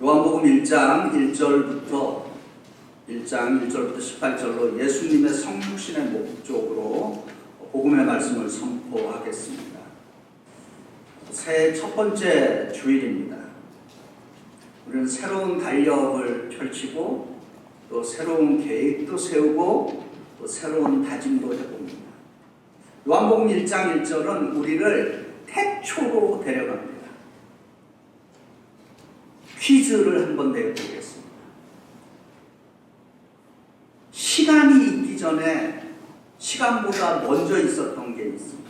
요한복음 1장 1절부터 18절로 예수님의 성육신의 목적으로 복음의 말씀을 선포하겠습니다. 새해 첫 번째 주일입니다. 우리는 새로운 달력을 펼치고 또 새로운 계획도 세우고 또 새로운 다짐도 해봅니다. 요한복음 1장 1절은 우리를 태초로 데려갑니다. 퀴즈를 한번 내보겠습니다. 시간이 있기 전에 시간보다 먼저 있었던 게 있습니다.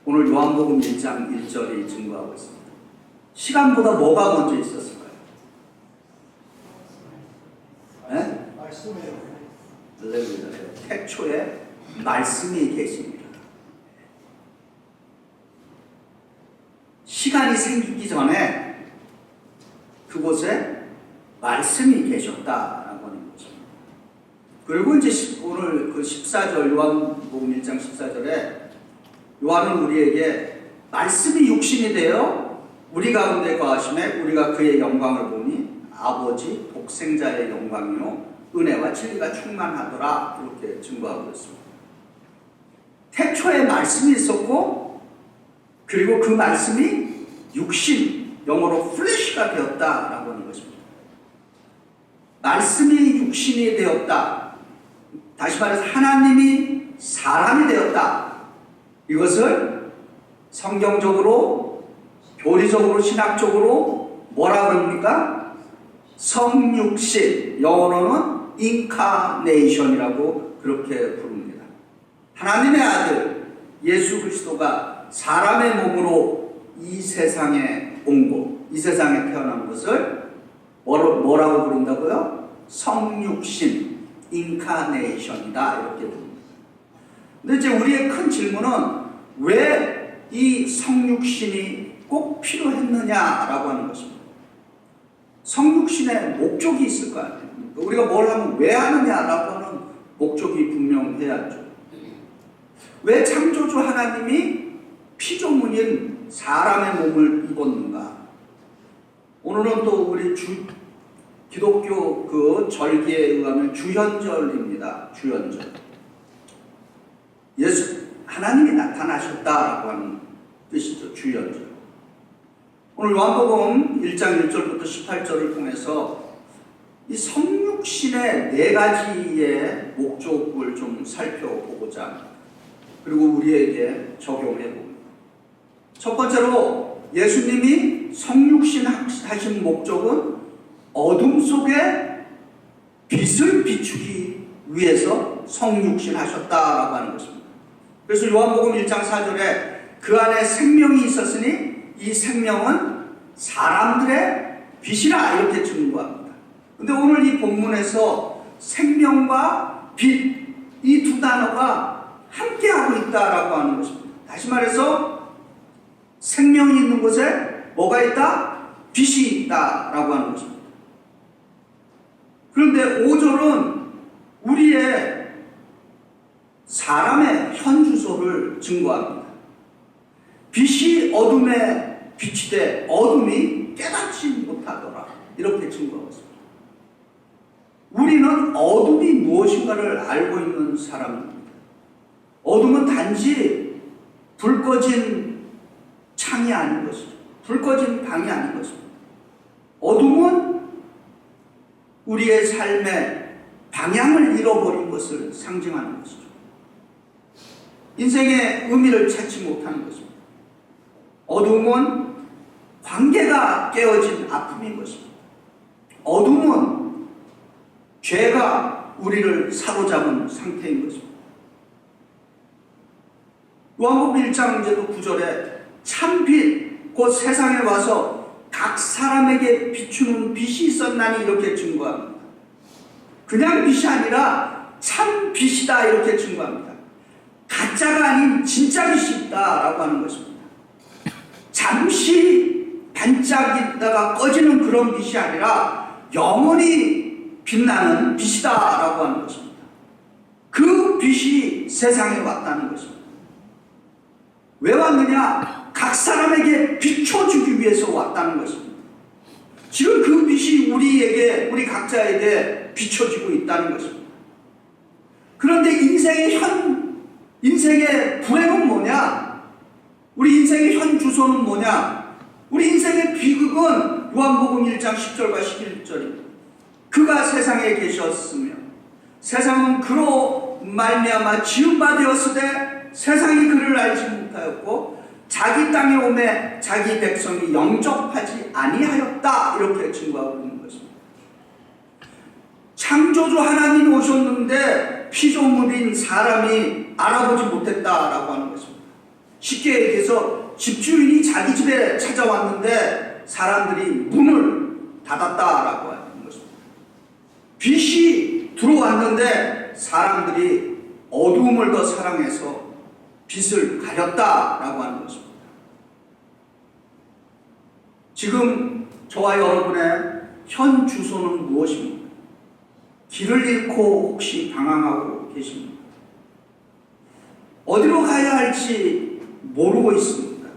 오늘 요한복음 1장 1절이 증거하고 있습니다. 시간보다 뭐가 먼저 있었을까요? 네? 말씀이요. 태초에 말씀이 계십니다. 시간이 생기기 전에 그곳에 말씀이 계셨다라고 하는 거죠. 그리고 이제 오늘 그 14절 요한복음 1장 14절에 요한은 우리에게 말씀이 육신이 되어 우리 가운데 거하심에 우리가 그의 영광을 보니 아버지 독생자의 영광이요 은혜와 진리가 충만하더라 이렇게 증거하고 있습니다. 태초에 말씀이 있었고 그리고 그 말씀이 육신 영어로 플래시가 되었다라고 하는 것입니다. 말씀이 육신이 되었다. 다시 말해서 하나님이 사람이 되었다. 이것을 성경적으로, 교리적으로, 신학적으로 뭐라 그럽니까? 성육신, 영어로는 인카네이션이라고 그렇게 부릅니다. 하나님의 아들 예수 그리스도가 사람의 몸으로 이 세상에 온 것, 이 세상에 태어난 것을 뭐라고 부른다고요? 성육신, 인카네이션이다 이렇게 부릅니다. 근데 이제 우리의 큰 질문은 왜 이 성육신이 꼭 필요했느냐라고 하는 것입니다. 성육신의 목적이 있을 거 아니에요. 우리가 뭘 하면 왜 하느냐라고 하는 목적이 분명해야죠. 왜 창조주 하나님이 피조물인 사람의 몸을 입었는가? 오늘은 또 우리 기독교 그 절기에 의하면 주현절입니다. 주현절. 하나님이 나타나셨다라고 하는 뜻이죠. 주현절. 오늘 요한복음 1장 1절부터 18절을 통해서 이 성육신의 네 가지의 목적을 좀 살펴보고자 그리고 우리에게 적용해 봅니다. 첫 번째로 예수님이 성육신 하신 목적은 어둠 속에 빛을 비추기 위해서 성육신 하셨다라고 하는 것입니다. 그래서 요한복음 1장 4절에 그 안에 생명이 있었으니 이 생명은 사람들의 빛이라 이렇게 증거합니다. 근데 오늘 이 본문에서 생명과 빛 이 두 단어가 함께하고 있다라고 하는 것입니다. 다시 말해서 생명이 있는 곳에 뭐가 있다? 빛이 있다라고 하는 것입니다. 그런데 5절은 우리의 사람의 현주소를 증거합니다. 빛이 어둠에 비치되 어둠이 깨닫지 못하더라 이렇게 증거하고 있습니다. 우리는 어둠이 무엇인가를 알고 있는 사람입니다. 어둠은 단지 불 꺼진 창이 아닌 것이죠. 불 꺼진 방이 아닌 것입니다. 어둠은 우리의 삶의 방향을 잃어버린 것을 상징하는 것이죠. 인생의 의미를 찾지 못하는 것입니다. 어둠은 관계가 깨어진 아픔인 것입니다. 어둠은 죄가 우리를 사로잡은 상태인 것입니다. 요한복음 1장 9절에 참빛 곧 세상에 와서 각 사람에게 비추는 빛이 있었나니 이렇게 증거합니다. 그냥 빛이 아니라 참 빛이다 이렇게 증거합니다. 가짜가 아닌 진짜 빛이 있다라고 하는 것입니다. 잠시 반짝이다가 꺼지는 그런 빛이 아니라 영원히 빛나는 빛이다라고 하는 것입니다. 그 빛이 세상에 왔다는 것입니다. 왜 왔느냐? 각 사람에게 비춰주기 위해서 왔다는 것입니다. 지금 그 빛이 우리에게, 우리 각자에게 비춰지고 있다는 것입니다. 그런데 인생의 불행은 뭐냐? 우리 인생의 현 주소는 뭐냐? 우리 인생의 비극은 요한복음 1장 10절과 11절입니다. 그가 세상에 계셨으며 세상은 그로 말미암아 지음바 되었으되 세상이 그를 알지 못하였고 자기 땅에 오매 자기 백성이 영접하지 아니하였다. 이렇게 증거하고 있는 것입니다. 창조주 하나님이 오셨는데 피조물인 사람이 알아보지 못했다라고 하는 것입니다. 쉽게 얘기해서 집주인이 자기 집에 찾아왔는데 사람들이 문을 닫았다라고 하는 것입니다. 빛이 들어왔는데 사람들이 어두움을 더 사랑해서 빛을 가렸다라고 하는 것입니다. 지금 저와 여러분의 현 주소는 무엇입니까? 길을 잃고 혹시 방황하고 계십니까? 어디로 가야 할지 모르고 있습니다.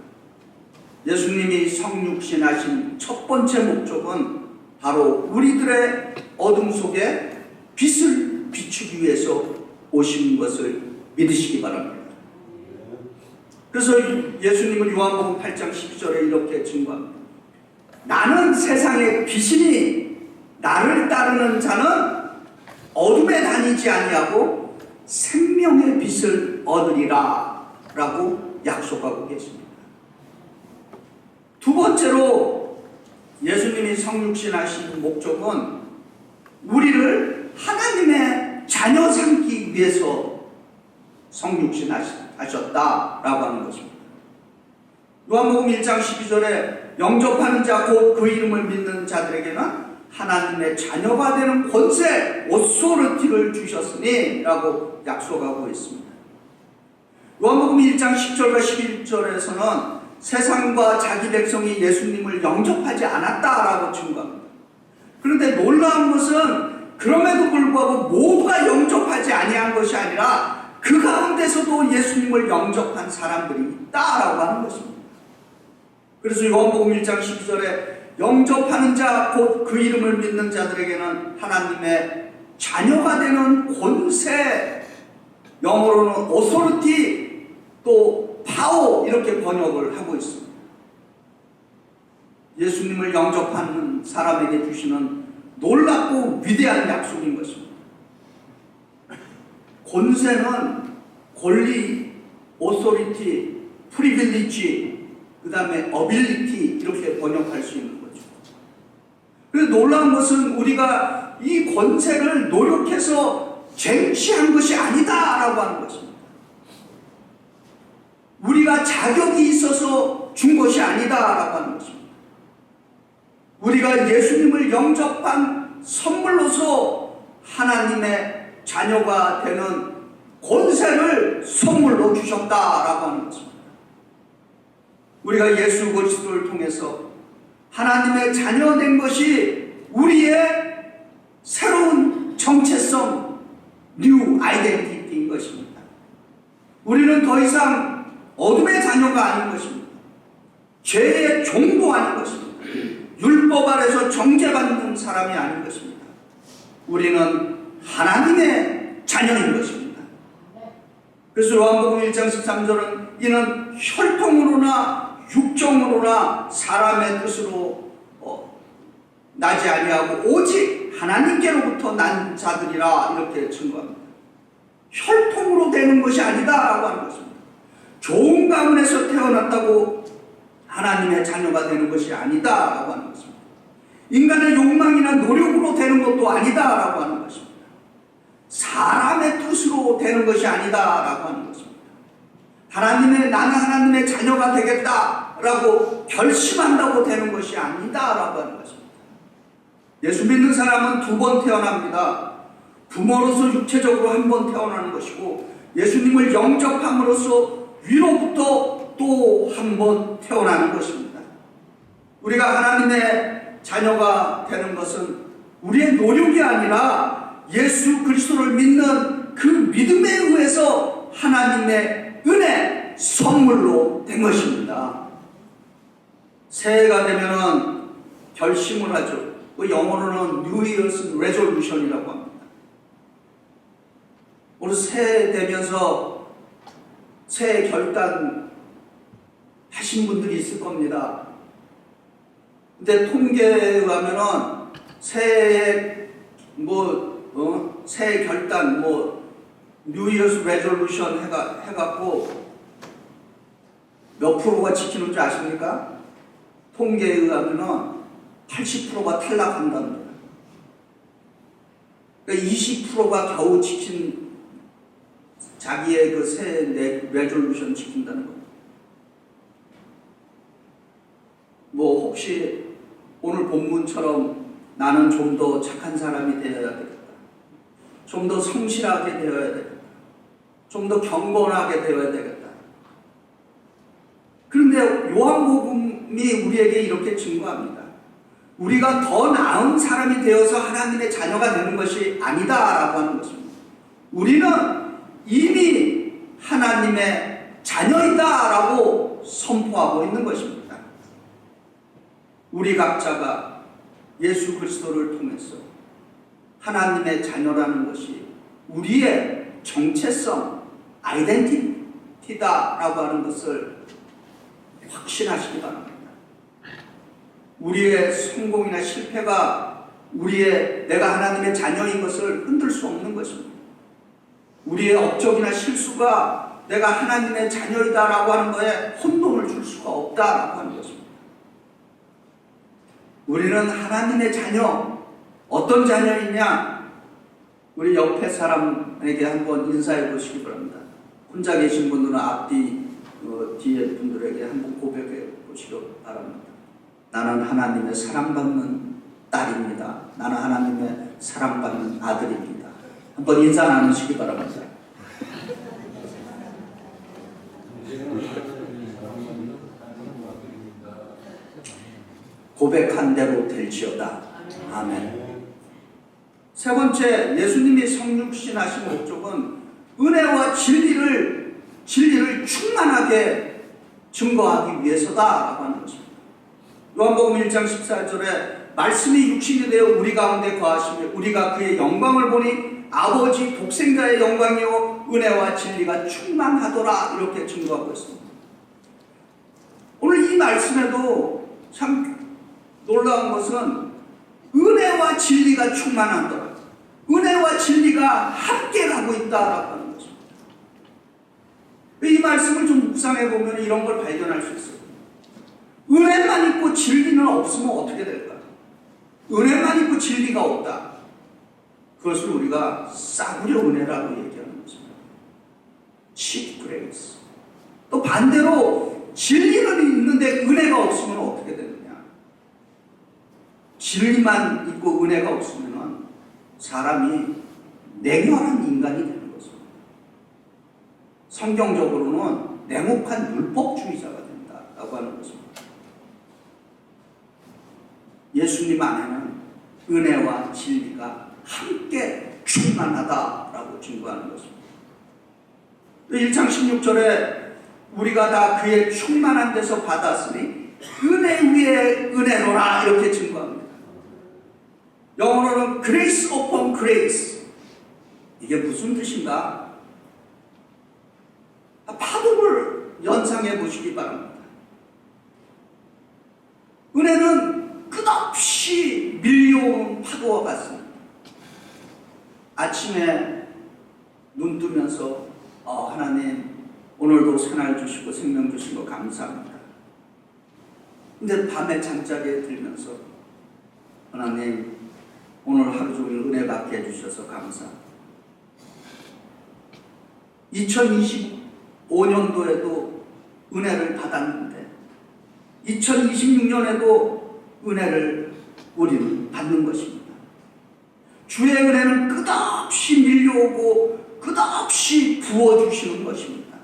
예수님이 성육신하신 첫 번째 목적은 바로 우리들의 어둠 속에 빛을 비추기 위해서 오신 것을 믿으시기 바랍니다. 그래서 예수님은 요한복음 8장 12절에 이렇게 증거합니다. 나는 세상의 빛이니 나를 따르는 자는 어둠에 다니지 아니하고 생명의 빛을 얻으리라 라고 약속하고 계십니다. 두 번째로 예수님이 성육신하신 목적은 우리를 하나님의 자녀 삼기 위해서 성육신하셨다라고 하는 것입니다. 요한복음 1장 12절에 영접하는 자 곧 그 이름을 믿는 자들에게는 하나님의 자녀가 되는 권세, 오소리티를 주셨으니 라고 약속하고 있습니다. 요한복음 1장 10절과 11절에서는 세상과 자기 백성이 예수님을 영접하지 않았다라고 증거합니다. 그런데 놀라운 것은 그럼에도 불구하고 모두가 영접하지 아니한 것이 아니라 그 가운데서도 예수님을 영접한 사람들이 있다라고 하는 것입니다. 그래서 요한복음 1장 12절에 영접하는 자 곧 그 이름을 믿는 자들에게는 하나님의 자녀가 되는 권세, 영어로는 authority 또 power 이렇게 번역을 하고 있습니다. 예수님을 영접하는 사람에게 주시는 놀랍고 위대한 약속인 것입니다. 권세는 권리, authority, privilege, 그 다음에 ability 이렇게 번역할 수 있는 거죠. 그래서 놀라운 것은 우리가 이 권세를 노력해서 쟁취한 것이 아니다라고 하는 것입니다. 우리가 자격이 있어서 준 것이 아니다라고 하는 것입니다. 우리가 예수님을 영접한 선물로서 하나님의 자녀가 되는 권세를 선물로 주셨다라고 하는 것입니다. 우리가 예수 그리스도를 통해서 하나님의 자녀된 것이 우리의 새로운 정체성, 뉴 아이덴티티인 것입니다. 우리는 더 이상 어둠의 자녀가 아닌 것입니다. 죄의 종도 아닌 것입니다. 율법 아래서 정죄받는 사람이 아닌 것입니다. 우리는 하나님의 자녀인 것입니다. 그래서 요한복음 1장 13절은 이는 혈통으로나 육정으로나 사람의 뜻으로 나지 아니하고 오직 하나님께로부터 난 자들이라 이렇게 증거합니다. 혈통으로 되는 것이 아니다라고 하는 것입니다. 좋은 가문에서 태어났다고 하나님의 자녀가 되는 것이 아니다라고 하는 것입니다. 인간의 욕망이나 노력으로 되는 것도 아니다라고 하는 것입니다. 사람의 뜻으로 되는 것이 아니다라고 하는 것입니다. 나는 하나님의 자녀가 되겠다라고 결심한다고 되는 것이 아니다라고 하는 것입니다. 예수 믿는 사람은 두 번 태어납니다. 부모로서 육체적으로 한 번 태어나는 것이고 예수님을 영접함으로써 위로부터 또 한 번 태어나는 것입니다. 우리가 하나님의 자녀가 되는 것은 우리의 노력이 아니라 예수 그리스도를 믿는 그 믿음에 의해서 하나님의 은혜, 선물로 된 것입니다. 새해가 되면은 결심을 하죠. 그 영어로는 New Year's Resolution이라고 합니다. 오늘 새해 되면서 새해 결단 하신 분들이 있을 겁니다. 근데 통계에 의하면은 새해 새해 결단 New Year's Resolution 해갖고 몇 프로가 지키는 줄 아십니까? 통계에 의하면은 80%가 탈락한답니다. 그러니까 20%가 겨우 지킨 자기의 그 새해 레졸루션 지킨다는 겁니다. 혹시 오늘 본문처럼 나는 좀 더 착한 사람이 되어야 되겠다. 좀 더 성실하게 되어야 되겠다. 좀 더 경건하게 되어야 되겠다. 그런데 요한복음이 우리에게 이렇게 증거합니다. 우리가 더 나은 사람이 되어서 하나님의 자녀가 되는 것이 아니다라고 하는 것입니다. 우리는 이미 하나님의 자녀이다라고 선포하고 있는 것입니다. 우리 각자가 예수 그리스도를 통해서 하나님의 자녀라는 것이 우리의 정체성, 아이덴티티다라고 하는 것을 확신하시기 바랍니다. 우리의 성공이나 실패가 내가 하나님의 자녀인 것을 흔들 수 없는 것입니다. 우리의 업적이나 실수가 내가 하나님의 자녀이다라고 하는 것에 혼동을 줄 수가 없다라고 하는 것입니다. 우리는 하나님의 자녀, 어떤 자녀이냐? 우리 옆에 사람에게 한번 인사해 보시기 바랍니다. 혼자 계신 분들은 앞뒤 뒤에 분들에게 한번 고백해 보시기 바랍니다. 나는 하나님의 사랑받는 딸입니다. 나는 하나님의 사랑받는 아들입니다. 한번 인사 나누시기 바랍니다. 고백한 대로 될지어다. 아멘. 세 번째, 예수님이 성육신하신 목적은 은혜와 진리를 충만하게 증거하기 위해서다라고 하는 것입니다. 요한복음 1장 14절에 말씀이 육신이 되어 우리 가운데 거하시며 우리가 그의 영광을 보니 아버지 독생자의 영광이요 은혜와 진리가 충만하더라 이렇게 증거하고 있습니다. 오늘 이 말씀에도 참 놀라운 것은 은혜와 진리가 충만하더라. 은혜와 진리가 함께 가고 있다라고 하는 것입니다. 이 말씀을 좀 묵상해 보면 이런 걸 발견할 수 있어요. 은혜만 있고 진리는 없으면 어떻게 될까? 은혜만 있고 진리가 없다. 그것을 우리가 싸구려 은혜라고 얘기하는 것입니다. cheap grace. 또 반대로 진리는 있는데 은혜가 없으면 어떻게 되느냐? 진리만 있고 은혜가 없으면 사람이 냉혈한 인간이 되는 것입니다. 성경적으로는 냉혹한 율법주의자가 된다라고 하는 것입니다. 예수님 안에는 은혜와 진리가 함께 충만하다라고 증거하는 것입니다. 1장 16절에 우리가 다 그의 충만한 데서 받았으니 은혜 위에 은혜로라 이렇게 증거합니다. 영어로는 grace upon grace. 이게 무슨 뜻인가? 파도를 연상해 보시기 바랍니다. 은혜는 끝없이 밀려오는 파도와 같습니다. 아침에 눈 뜨면서 하나님 오늘도 생활 주시고 생명 주시고 감사합니다. 근데 밤에 잠자리에 들면서 하나님 오늘 하루 종일 은혜 받게 해주셔서 감사합니다. 2025년도에도 은혜를 받았는데 2026년에도 은혜를 우리는 받는 것입니다. 주의 은혜는 끝없이 밀려오고 끝없이 부어주시는 것입니다.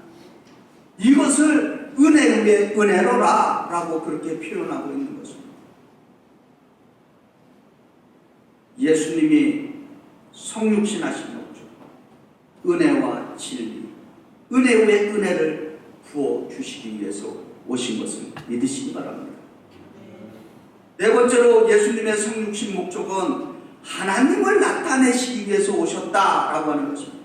이것을 은혜 위에 은혜로라 라고 그렇게 표현하고 있는 것입니다. 예수님이 성육신하신 목적, 은혜와 진리, 은혜 위에 은혜를 부어주시기 위해서 오신 것을 믿으시기 바랍니다. 네 번째로 예수님의 성육신 목적은 하나님을 나타내시기 위해서 오셨다라고 하는 것입니다.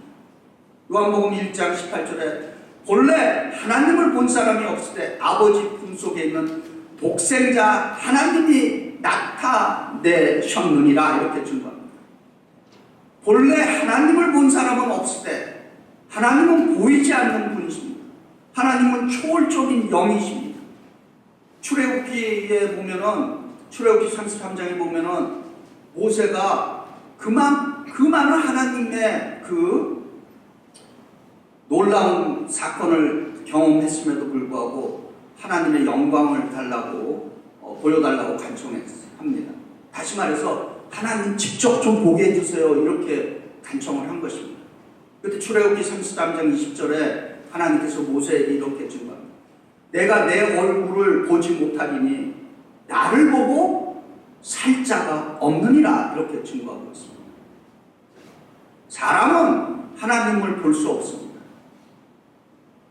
요한복음 1장 18절에 본래 하나님을 본 사람이 없을 때 아버지 품속에 있는 독생자 하나님이 나타내셨느니라 이렇게 증거합니다. 본래 하나님을 본 사람은 없을 때 하나님은 보이지 않는 분이십니다. 하나님은 초월적인 영이십니다. 출애굽기에 보면은 출애굽기 33장에 보면은 모세가 그 많은 하나님의 그 놀라운 사건을 경험했음에도 불구하고 하나님의 영광을 달라고 보여달라고 간청합니다. 다시 말해서 하나님 직접 좀 보게 해주세요 이렇게 간청을 한 것입니다. 그때 출애굽기 33장 20절에 하나님께서 모세에게 이렇게 증거합니다. 내가 내 얼굴을 보지 못하리니 나를 보고 살 자가 없느니라 이렇게 증거하고 있습니다. 사람은 하나님을 볼 수 없습니다.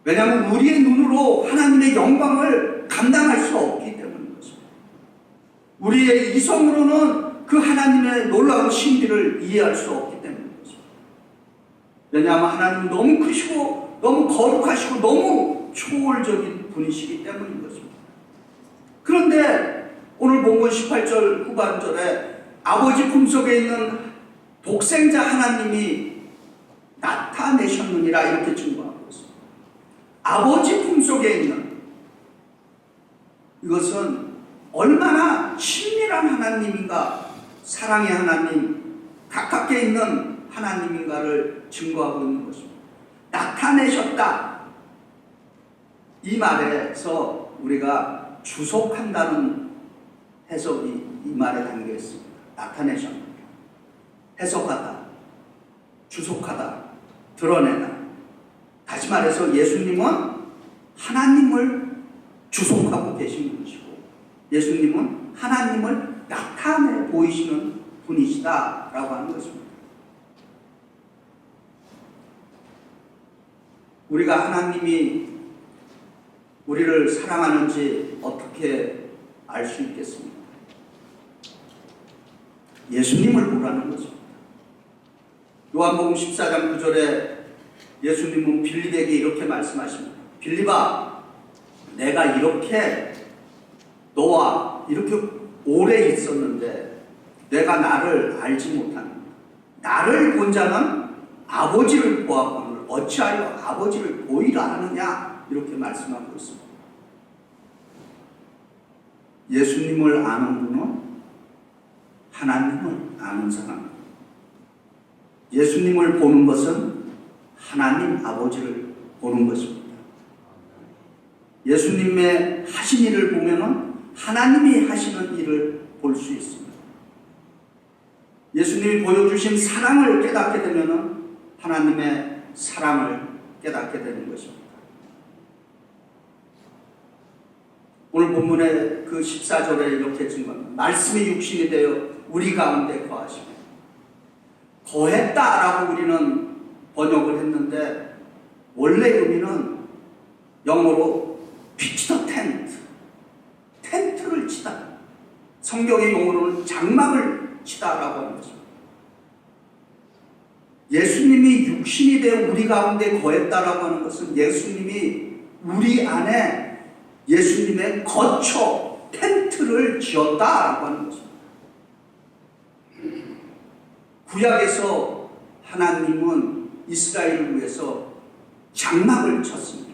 왜냐하면 우리의 눈으로 하나님의 영광을 감당할 수 없기 때문인 것입니다. 우리의 이성으로는 그 하나님의 놀라운 신비를 이해할 수 없기 때문인 것입니다. 왜냐하면 하나님은 너무 크시고 너무 거룩하시고 너무 초월적인 분이시기 때문인 것입니다. 그런데 오늘 본문 18절 후반절에 아버지 품속에 있는 독생자 하나님이 나타내셨느니라 이렇게 증거하고 있습니다. 아버지 품속에 있는 이것은 얼마나 친밀한 하나님인가, 사랑의 하나님, 가깝게 있는 하나님인가를 증거하고 있는 것입니다. 나타내셨다. 이 말에서 우리가 주속한다는 해석이 이 말에 담겨 있습니다. 나타내셨다. 해석하다. 주속하다. 드러내다. 다시 말해서 예수님은 하나님을 주속하고 계신 분이시고 예수님은 하나님을 나타내 보이시는 분이시다라고 하는 것입니다. 우리가 하나님이 우리를 사랑하는지 어떻게 알 수 있겠습니까? 예수님을 보라는 것입니다. 요한복음 14장 9절에 예수님은 빌립에게 이렇게 말씀하십니다. 빌립아, 내가 이렇게 너와 이렇게 오래 있었는데 내가 나를 알지 못한다. 나를 본 자는 아버지를 보았거늘 어찌하여 아버지를 보이라 하느냐 이렇게 말씀하고 있습니다. 예수님을 아는 분은 하나님을 아는 사람. 예수님을 보는 것은 하나님 아버지를 보는 것입니다. 예수님의 하신 일을 보면은 하나님이 하시는 일을 볼 수 있습니다. 예수님이 보여주신 사랑을 깨닫게 되면은 하나님의 사랑을 깨닫게 되는 것입니다. 오늘 본문의 그 14절에 이렇게 증거합니다. 말씀이 육신이 되어 우리 가운데 거하시며 거했다라고 우리는 번역을 했는데 원래 의미는 영어로 pitch the tent, 텐트를 치다. 성경의 용어로는 장막을 치다라고 하는 것입니다. 예수님이 육신이 되어 우리 가운데 거했다라고 하는 것은 예수님이 우리 안에 예수님의 거처, 텐트를 지었다라고 하는 것입니다. 구약에서 하나님은 이스라엘을 위해서 장막을 쳤습니다.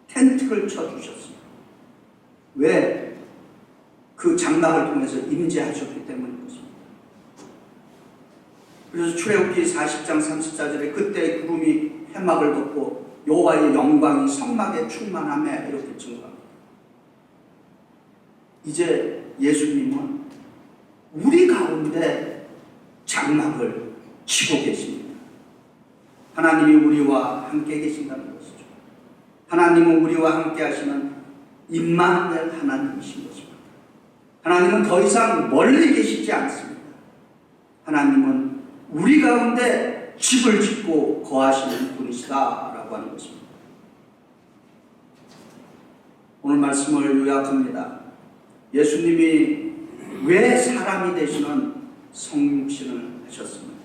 텐트를 쳐주셨습니다. 왜? 그 장막을 통해서 임재하셨기 때문인 것입니다. 그래서 출애굽기 40장 34절에 그때 구름이 해막을 덮고 여호와의 영광이 성막에 충만하며 이렇게 증거합니다. 이제 예수님은 우리 가운데 장막을 치고 계십니다. 하나님이 우리와 함께 계신다는 것이죠. 하나님은 우리와 함께 하시는 임마누엘 하나님이신 것입니다. 하나님은 더 이상 멀리 계시지 않습니다. 하나님은 우리 가운데 집을 짓고 거하시는 분이시다라고 하는 것입니다. 오늘 말씀을 요약합니다. 예수님이 왜 사람이 되시는 성육신을 하셨습니까?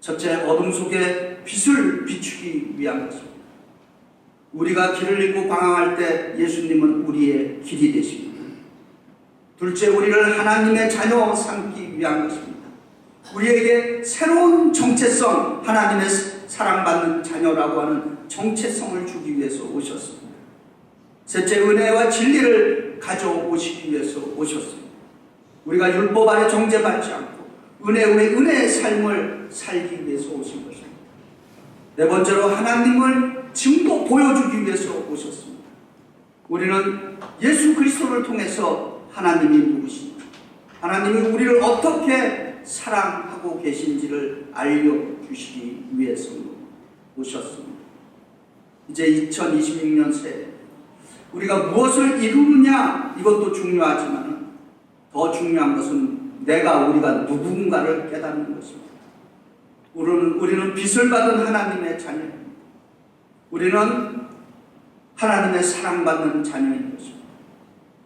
첫째, 어둠 속에 빛을 비추기 위한 것입니다. 우리가 길을 잃고 방황할 때 예수님은 우리의 길이 되십니다. 둘째, 우리를 하나님의 자녀 삼기 위한 것입니다. 우리에게 새로운 정체성, 하나님의 사랑받는 자녀라고 하는 정체성을 주기 위해서 오셨습니다. 셋째, 은혜와 진리를 가져오시기 위해서 오셨습니다. 우리가 율법 아래 정죄받지 않고 은혜 위에 은혜의 삶을 살기 위해서 오신 것입니다. 네 번째로, 하나님을 증거 보여주기 위해서 오셨습니다. 우리는 예수 그리스도를 통해서 하나님이 누구신지, 하나님이 우리를 어떻게 사랑하고 계신지를 알려주시기 위해서 오셨습니다. 이제 2026년 새해 우리가 무엇을 이루느냐, 이것도 중요하지만 더 중요한 것은 우리가 누군가를 깨닫는 것입니다. 우리는 빛을 받은 하나님의 자녀입니다. 우리는 하나님의 사랑받는 자녀인 것입니다.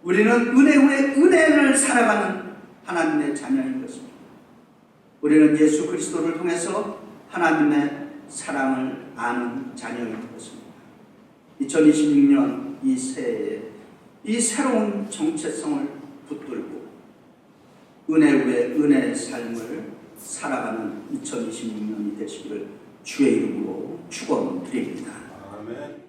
우리는 은혜 위에 은혜를 살아가는 하나님의 자녀인 것입니다. 우리는 예수 그리스도를 통해서 하나님의 사랑을 아는 자녀인 것입니다. 2026년 이 새해에 이 새로운 정체성을 붙들고 은혜 위에 은혜의 삶을 살아가는 2026년이 되시기를 주의 이름으로 축원드립니다. 아멘.